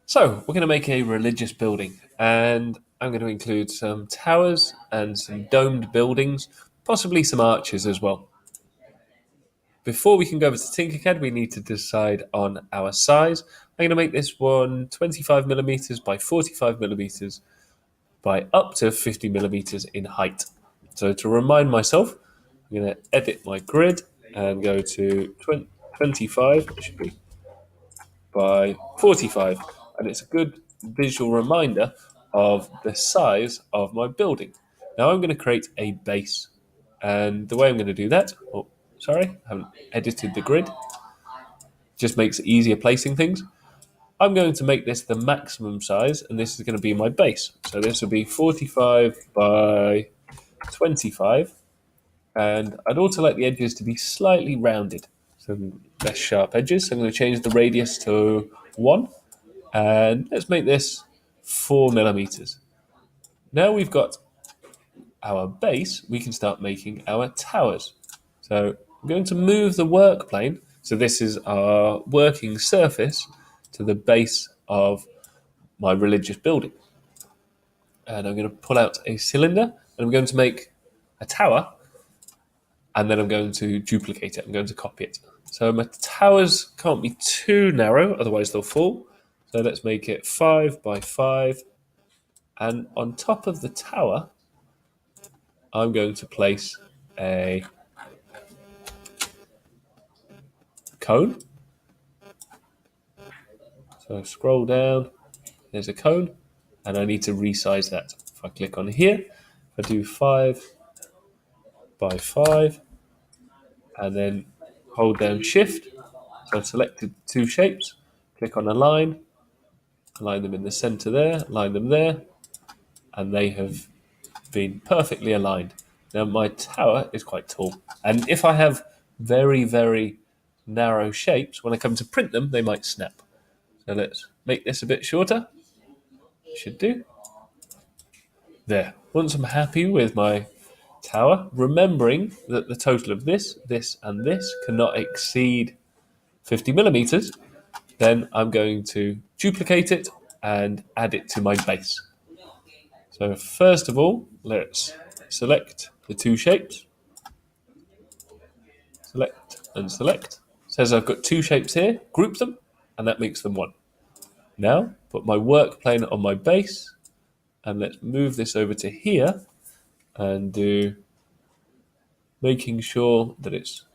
So we're going to make a religious building, and I'm going to include some towers and some domed buildings, possibly some arches as well. Before we can go over to Tinkercad, we need to decide on our size. I'm going to make this one 25 millimeters by 45 millimeters by up to 50 millimeters in height. So to remind myself, I'm going to edit my grid and go to 25, it should be, by 45. And it's a good visual reminder of the size of my building. Now I'm going to create a base. And the way I'm going to do that, I haven't edited the grid, just makes it easier placing things. I'm going to make this the maximum size, and this is going to be my base. So this will be 45 by 25, and I'd also like the edges to be slightly rounded, some less sharp edges. So I'm going to change the radius to 1, and let's make this 4 millimeters. Now we've got our base, we can start making our towers. So I'm going to move the work plane, so this is our working surface, to the base of my religious building. And I'm going to pull out a cylinder, and I'm going to make a tower, and then I'm going to duplicate it. I'm going to copy it. So my towers can't be too narrow, otherwise they'll fall. So let's make it 5 by 5. And on top of the tower, I'm going to place a cone. So scroll down, there's a cone, and I need to resize that. If I click on here, if I do 5 by 5, and then hold down Shift. So I've selected two shapes, click on Align, align them in the center there, align them there, and they have been perfectly aligned. Now my tower is quite tall, and if I have very, very narrow shapes, when I come to print them, they might snap. So let's make this a bit shorter. Should do. There. Once I'm happy with my tower, remembering that the total of this, this, and this cannot exceed 50 millimeters, then I'm going to duplicate it and add it to my base. So first of all, let's select the two shapes. Select and select. It says I've got two shapes here, group them, and that makes them one. Now, put my work plane on my base, and let's move this over to here and do making sure that it's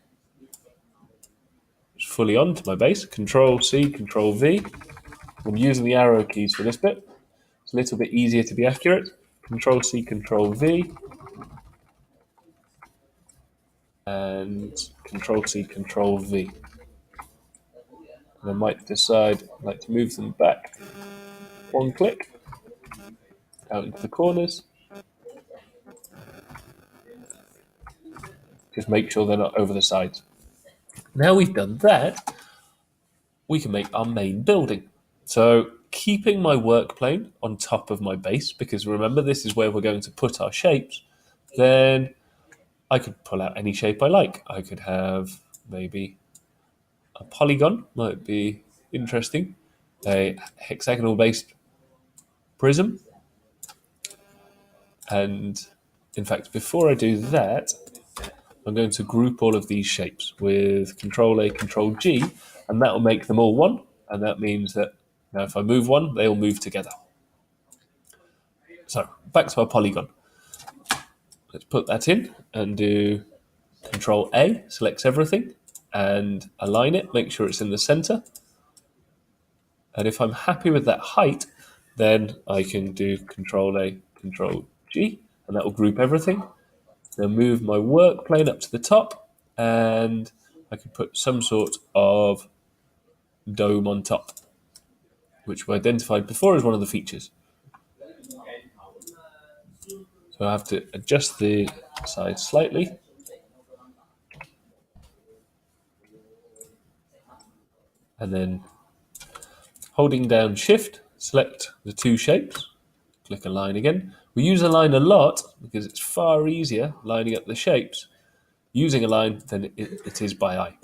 fully onto my base. Control C, Control V. I'm using the arrow keys for this bit. It's a little bit easier to be accurate. Control C, Control V. And Control C, Control V. And I might decide I'd like to move them back one click out into the corners. Just make sure they're not over the sides. Now we've done that, we can make our main building. So keeping my work plane on top of my base, because remember this is where we're going to put our shapes, then I could pull out any shape I like. I could have maybe a polygon, might be interesting, a hexagonal based prism. And in fact, before I do that, I'm going to group all of these shapes with Control A, Control G, and that will make them all one. And that means that now if I move one, they all move together. So back to our polygon. Let's put that in and do Control A, selects everything, and align it, make sure it's in the center. And if I'm happy with that height, then I can do Control A, Control G, and that will group everything. Then move my work plane up to the top, and I can put some sort of dome on top, which we identified before as one of the features. So I have to adjust the size slightly. And then holding down Shift, select the two shapes, click Align again. We use Align a lot because it's far easier lining up the shapes using Align than it is by eye.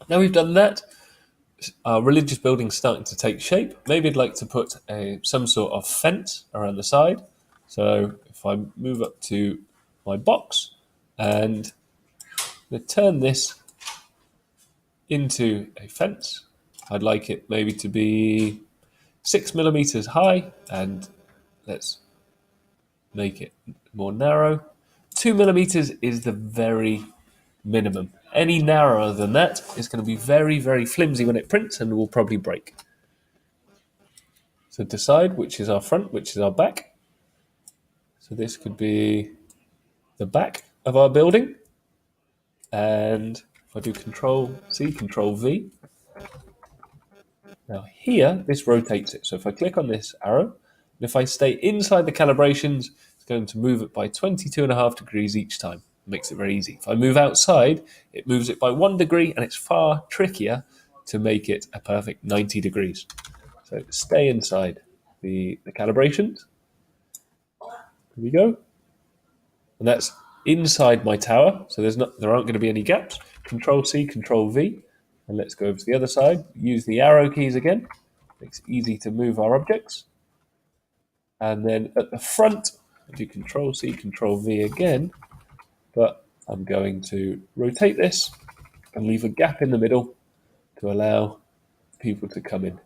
Now we've done that, our religious building's starting to take shape. Maybe I'd like to put some sort of fence around the side. So if I move up to my box and turn this into a fence, I'd like it maybe to be 6 millimeters high, and let's make it more narrow. 2 millimeters is the very minimum. Any narrower than that is going to be very, very flimsy when it prints and will probably break. So decide which is our front, which is our back. So this could be the back of our building. And if I do Control C, Control V, now here, this rotates it. So if I click on this arrow, and if I stay inside the calibrations, it's going to move it by 22.5 degrees each time. It makes it very easy. If I move outside, it moves it by 1 degree, and it's far trickier to make it a perfect 90 degrees. So stay inside the calibrations. Here we go. And that's inside my tower, so there aren't going to be any gaps. Control C, Control V, and let's go over to the other side. Use the arrow keys again. Makes it easy to move our objects. And then at the front, I do Control C, Control V again, but I'm going to rotate this and leave a gap in the middle to allow people to come in.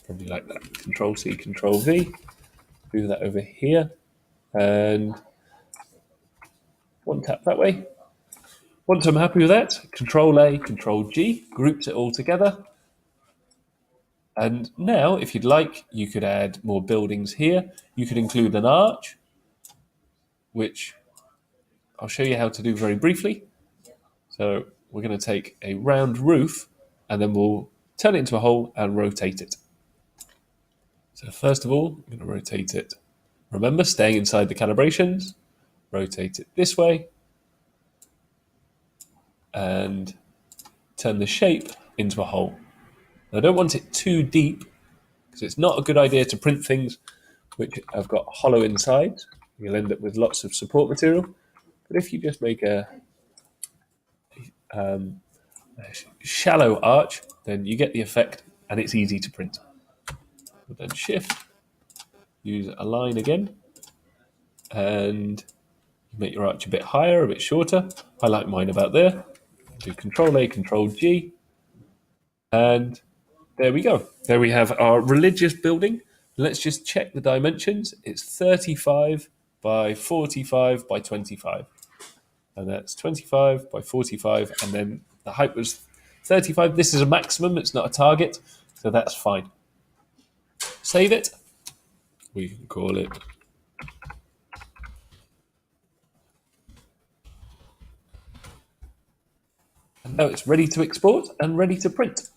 Probably like that. Control C, Control V. Do that over here, and one tap that way. Once I'm happy with that, Control A, Control G, groups it all together. And now, if you'd like, you could add more buildings here. You could include an arch, which I'll show you how to do very briefly. So we're going to take a round roof, and then we'll turn it into a hole and rotate it. So first of all, I'm going to rotate it. Remember, staying inside the calibrations. Rotate it this way, and turn the shape into a hole. Now, I don't want it too deep because it's not a good idea to print things which have got hollow insides. You'll end up with lots of support material. But if you just make a shallow arch, then you get the effect and it's easy to print. We'll then Shift, use a line again, and make your arch a bit higher, a bit shorter. I like mine about there. Do Control A, Control G, and there we go. There we have our religious building. Let's just check the dimensions. It's 35 by 45 by 25. And that's 25 by 45. And then the height was 35. This is a maximum. It's not a target. So that's fine. Save it. We can call it and now it's ready to export and ready to print.